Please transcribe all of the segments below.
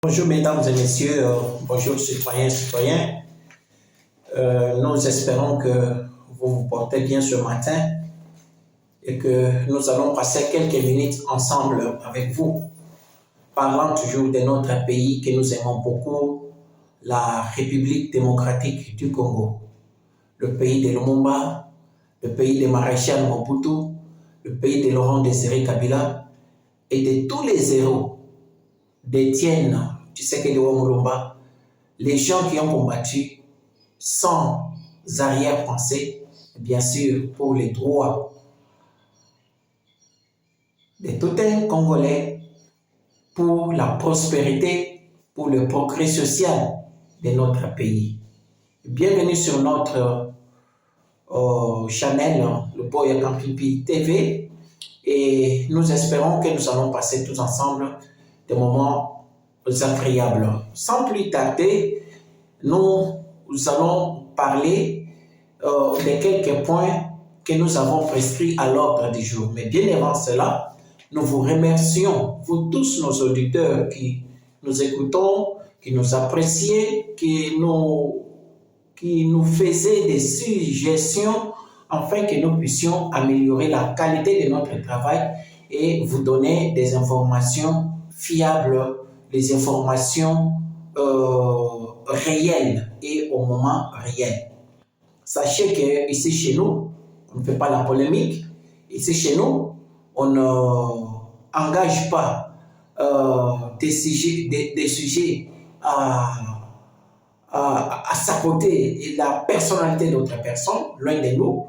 Bonjour mesdames et messieurs, bonjour citoyens. Nous espérons que vous vous portez bien ce matin et que nous allons passer quelques minutes ensemble avec vous, parlant toujours de notre pays que nous aimons beaucoup, la République démocratique du Congo, le pays de Lumumba, le pays de Maréchal Mobutu, le pays de Laurent Désiré Kabila et de tous les héros d'Étienne Tshisekedi Mulumba, les gens qui ont combattu sans arrière-pensée, bien sûr, pour les droits de tout un Congolais, pour la prospérité, pour le progrès social de notre pays. Bienvenue sur notre channel, le Boya Kampipi TV, et nous espérons que nous allons passer tous ensemble des moments agréables. Sans plus tarder, nous allons parler de quelques points que nous avons prescrits à l'ordre du jour. Mais bien avant cela, nous vous remercions, vous tous nos auditeurs qui nous écoutons, qui nous appréciez, qui nous faisaient des suggestions afin que nous puissions améliorer la qualité de notre travail et vous donner des informations fiables, des informations réelles et au moment réel. Sachez que ici chez nous, on ne fait pas la polémique. Ici chez nous, on n'engage pas des sujets à saboter la personnalité d'autres personnes, loin de nous,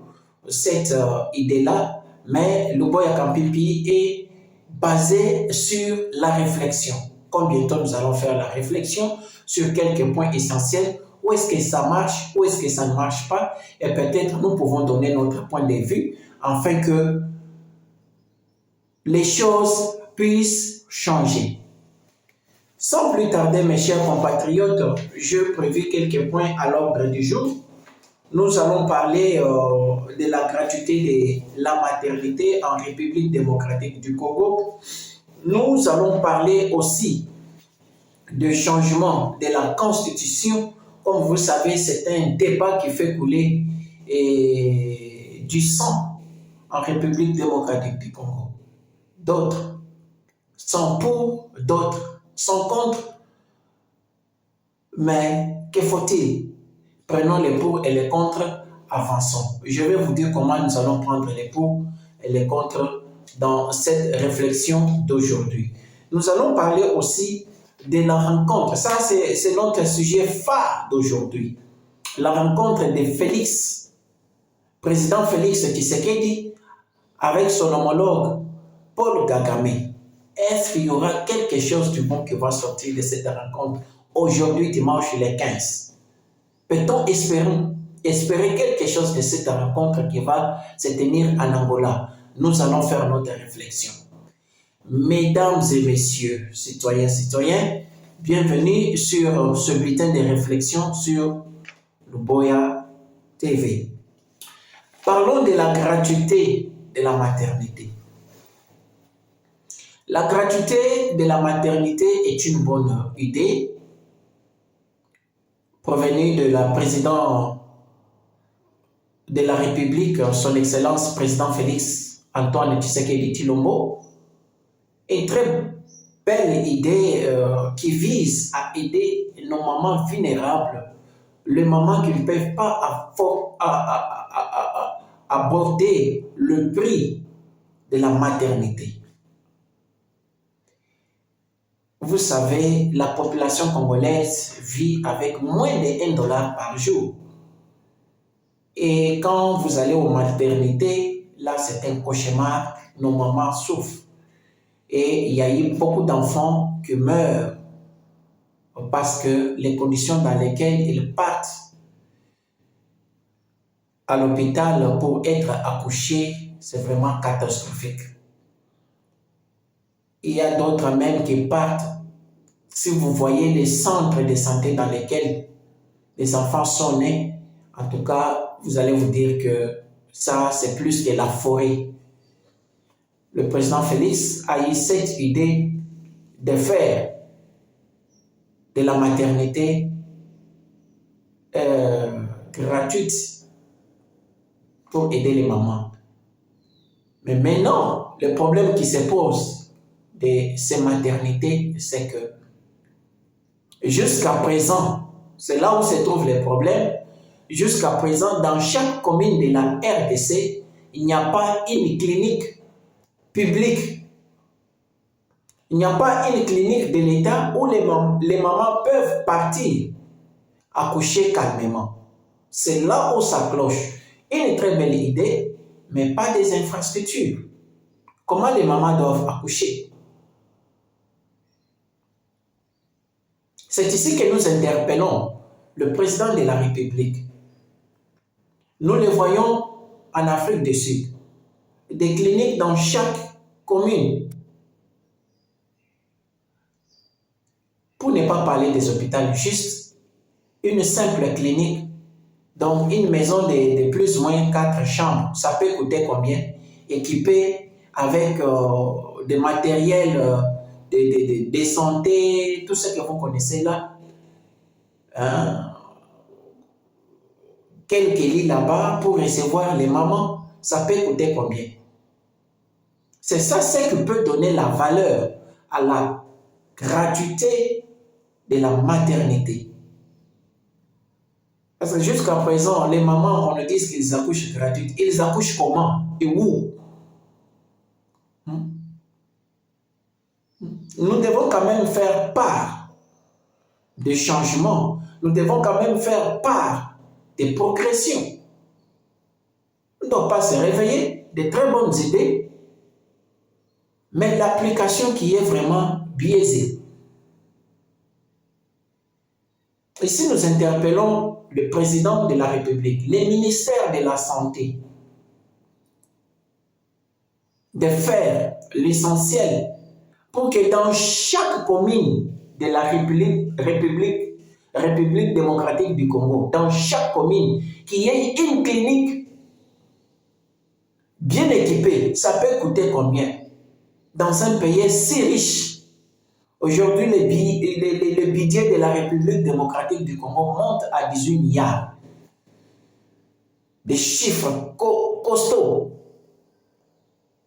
cette idée-là, mais le Boya Kampipi est basé sur la réflexion. Combien de temps nous allons faire la réflexion sur quelques points essentiels, où est-ce que ça marche, où est-ce que ça ne marche pas, et peut-être nous pouvons donner notre point de vue afin que les choses puissent changer. Sans plus tarder, mes chers compatriotes, je prévis quelques points à l'ordre du jour. Nous allons parler de la gratuité de la maternité en République démocratique du Congo. Nous allons parler aussi du changement de la Constitution. Comme vous savez, c'est un débat qui fait couler du sang en République démocratique du Congo. D'autres sont pour, d'autres sont contre. Mais que faut-il? Prenons les pour et les contre, avançons. Je vais vous dire comment nous allons prendre les pour et les contre dans cette réflexion d'aujourd'hui. Nous allons parler aussi de la rencontre. Ça, c'est notre sujet phare d'aujourd'hui. La rencontre de Félix, président Félix Tshisekedi, avec son homologue Paul Kagame. Est-ce qu'il y aura quelque chose de bon qui va sortir de cette rencontre aujourd'hui, dimanche le 15? Peut-on espérer quelque chose de cette rencontre qui va se tenir en Angola? Nous allons faire notre réflexion. Mesdames et messieurs, citoyens, bienvenue sur ce bulletin de réflexion sur le Boya TV. Parlons de la gratuité de la maternité. La gratuité de la maternité est une bonne idée provenue de la présidente de la République, son Excellence président Félix Antoine Tshisekedi Tshilombo. Une très belle idée qui vise à aider nos mamans vulnérables, les mamans qui ne peuvent pas aborder le prix de la maternité. Vous savez, la population congolaise vit avec moins de 1 dollar par jour. Et quand vous allez aux maternités, là c'est un cauchemar, nos mamans souffrent. Et il y a eu beaucoup d'enfants qui meurent parce que les conditions dans lesquelles ils partent à l'hôpital pour être accouchés, c'est vraiment catastrophique. Il y a d'autres même qui partent. Si vous voyez les centres de santé dans lesquels les enfants sont nés, en tout cas, vous allez vous dire que ça, c'est plus que la forêt. Le président Félix a eu cette idée de faire de la maternité gratuite pour aider les mamans. Mais maintenant, le problème qui se pose de ces maternités, c'est que jusqu'à présent, c'est là où se trouvent les problèmes, jusqu'à présent, dans chaque commune de la RDC, il n'y a pas une clinique publique. Il n'y a pas une clinique de l'État où les mamans peuvent partir accoucher calmement. C'est là où ça cloche. Une très belle idée, mais pas des infrastructures. Comment les mamans doivent accoucher? C'est ici que nous interpellons le président de la République. Nous le voyons en Afrique du Sud. Des cliniques dans chaque commune. Pour ne pas parler des hôpitaux, juste une simple clinique, donc une maison de plus ou moins 4 chambres, ça peut coûter combien? Équipée avec des matériels de santé, tout ce que vous connaissez là. Quelques lits là-bas pour recevoir les mamans, ça peut coûter combien? C'est ça ce qui peut donner la valeur à la gratuité de la maternité. Parce que jusqu'à présent, les mamans, on nous dit qu'ils accouchent gratuitement. Ils accouchent comment et où? Nous devons quand même faire part des changements. Nous devons quand même faire part des progressions. On ne doit pas se réveiller, de très bonnes idées, mais l'application qui est vraiment biaisée. Ici, nous interpellons le président de la République, les ministères de la Santé, de faire l'essentiel pour que dans chaque commune de la République démocratique du Congo, dans chaque commune, qu'il y ait une clinique bien équipée. Ça peut coûter combien? Dans un pays si riche, aujourd'hui, le budget de la République démocratique du Congo monte à 18 milliards. Des chiffres costauds.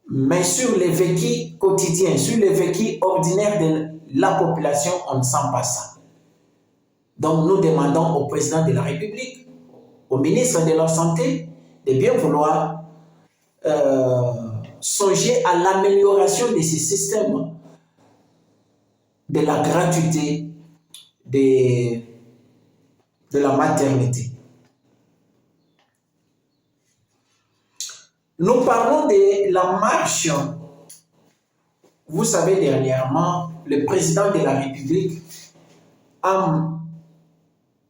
Mais sur les vécus quotidiens, sur les vécus ordinaires de la population, on ne sent pas ça. Donc nous demandons au président de la République, au ministre de la Santé, de bien vouloir songer à l'amélioration de ces systèmes de la gratuité de la maternité. Nous parlons de la marche. Vous savez, dernièrement, le président de la République a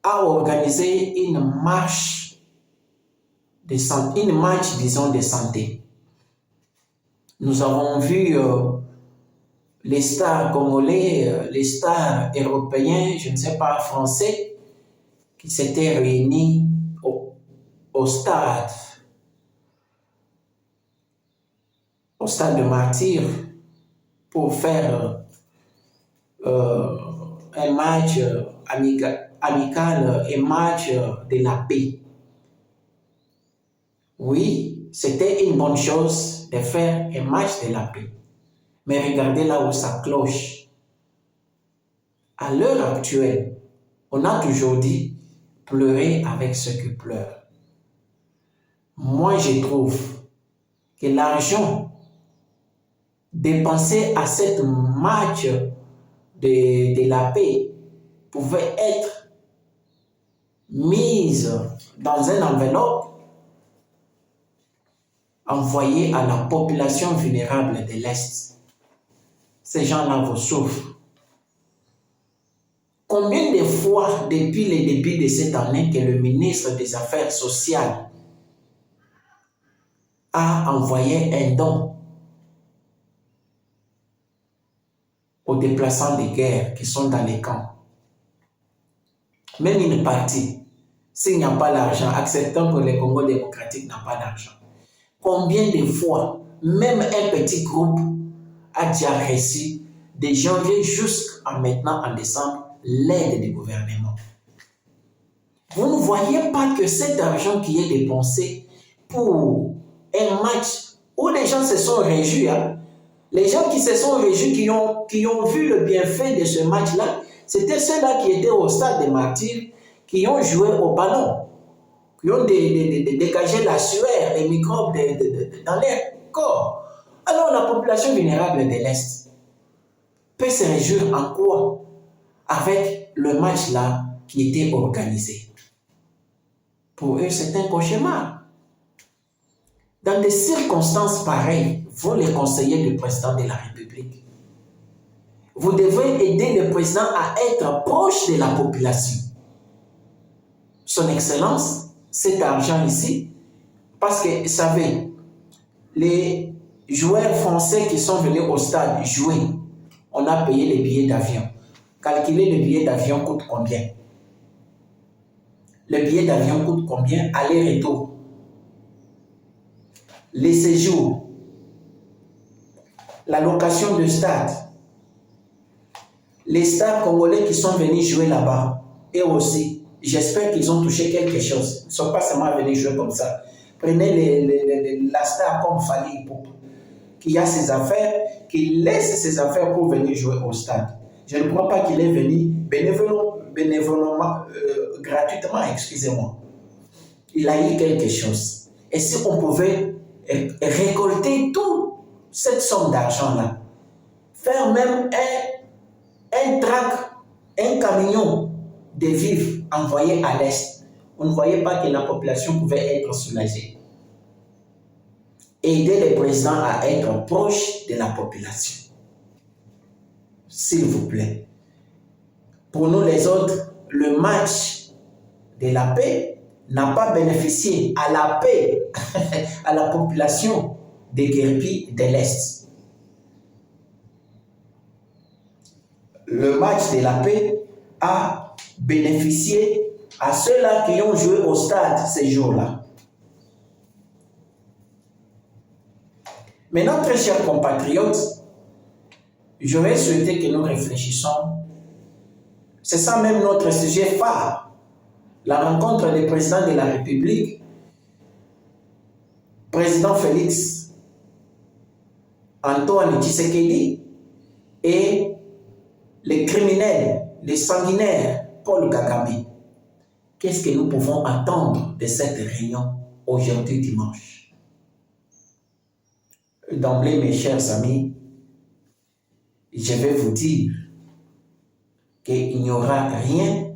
organisé une marche de santé, disons, de santé. Nous avons vu les stars congolais, les stars européens, je ne sais pas, français, qui s'étaient réunis au stade de Martyrs pour faire un match amical et match de la paix. Oui, c'était une bonne chose de faire un match de la paix. Mais regardez là où ça cloche. À l'heure actuelle, on a toujours dit pleurer avec ceux qui pleurent. Moi, je trouve que l'argent dépensé à cette match de la paix pouvait être mise dans une enveloppe envoyée à la population vulnérable de l'Est. Ces gens-là vous souffrent. Combien de fois depuis le début de cette année que le ministre des Affaires sociales a envoyé un don aux déplaçants de guerre qui sont dans les camps? Même une partie, s'il n'y a pas d'argent, acceptant que le Congo démocratique n'a pas d'argent. Combien de fois, même un petit groupe a déjà reçu de janvier jusqu'à maintenant en décembre l'aide du gouvernement. Vous ne voyez pas que cet argent qui est dépensé pour un match où les gens se sont réjouis, hein? Les gens qui se sont réjouis, qui ont vu le bienfait de ce match-là, c'était ceux-là qui étaient au stade des Martyrs, qui ont joué au ballon, qui ont dégagé la sueur, les microbes dans leur corps. Alors la population vulnérable de l'Est peut se réjouir en quoi? Avec le match-là qui était organisé. Pour eux, c'est un cauchemar. Dans des circonstances pareilles, vous les conseillers du président de la République, vous devez aider le président à être proche de la population. Son Excellence, cet argent ici, parce que, vous savez, les joueurs français qui sont venus au stade jouer, on a payé les billets d'avion. Calculez le billet d'avion coûte combien? Le billet d'avion coûte combien? Aller-retour. Les séjours, la location de stade, les stars congolais qui sont venus jouer là-bas, et aussi, j'espère qu'ils ont touché quelque chose. Ils ne sont pas seulement venus jouer comme ça. Prenez la star comme Fally Ipupa, qui a ses affaires, qui laisse ses affaires pour venir jouer au stade. Je ne crois pas qu'il est venu bénévolement, gratuitement, excusez-moi. Il a eu quelque chose. Et si on pouvait récolter toute cette somme d'argent-là, faire même un trac, un camion de vivres envoyé à l'Est, on ne voyait pas que la population pouvait être soulagée. Aider le président à être proche de la population. S'il vous plaît. Pour nous les autres, le match de la paix n'a pas bénéficié à la paix, à la population des guerpis de l'Est. Le match de la paix a bénéficié à ceux-là qui ont joué au stade ces jours-là. Maintenant, très chers compatriotes, j'aurais souhaité que nous réfléchissions. C'est ça même notre sujet phare. La rencontre des présidents de la République, président Félix Antoine Tshisekedi et les criminels, les sanguinaires Paul Kagame. Qu'est-ce que nous pouvons attendre de cette réunion aujourd'hui dimanche? D'emblée, mes chers amis, je vais vous dire qu'il n'y aura rien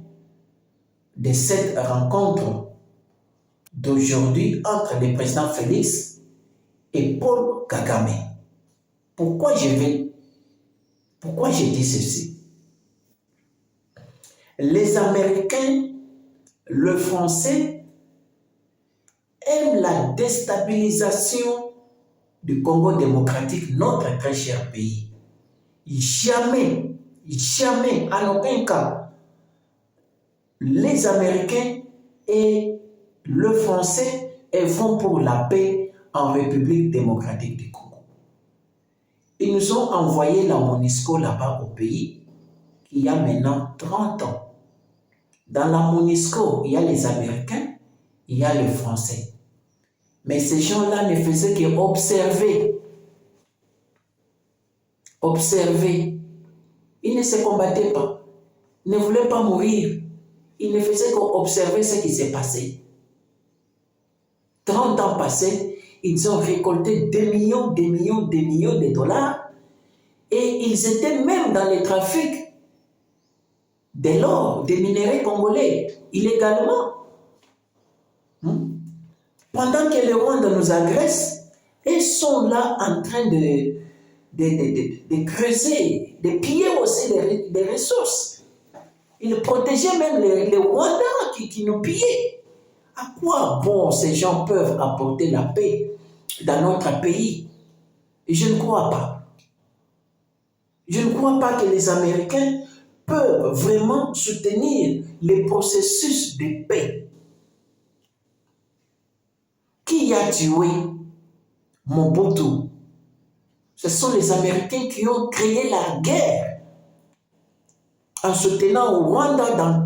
de cette rencontre d'aujourd'hui entre le président Félix et Paul Kagame. Pourquoi je dis ceci? Les Américains, le Français, aiment la déstabilisation du Congo démocratique, notre très cher pays. Jamais, en aucun cas, les Américains et le Français vont pour la paix en République démocratique du Congo. Ils nous ont envoyé la MONUSCO là-bas au pays, qui a maintenant 30 ans. Dans la MONUSCO, il y a les Américains, il y a les Français. Mais ces gens-là ne faisaient qu'observer. Observer. Ils ne se combattaient pas. Ils ne voulaient pas mourir. Ils ne faisaient qu'observer ce qui s'est passé. 30 ans passés, ils ont récolté des millions de dollars et ils étaient même dans le trafic de l'or, des minéraux congolais, illégalement. Pendant que le Rwanda nous agresse, ils sont là en train de creuser, de piller aussi des ressources. Ils protégeaient même les Rwandais qui nous pillaient. À quoi bon ces gens peuvent apporter la paix dans notre pays? Je ne crois pas. Je ne crois pas que les Américains peuvent vraiment soutenir les processus de paix. Qui a tué Mobutu? Ce sont les Américains qui ont créé la guerre. en se tenant au Rwanda dans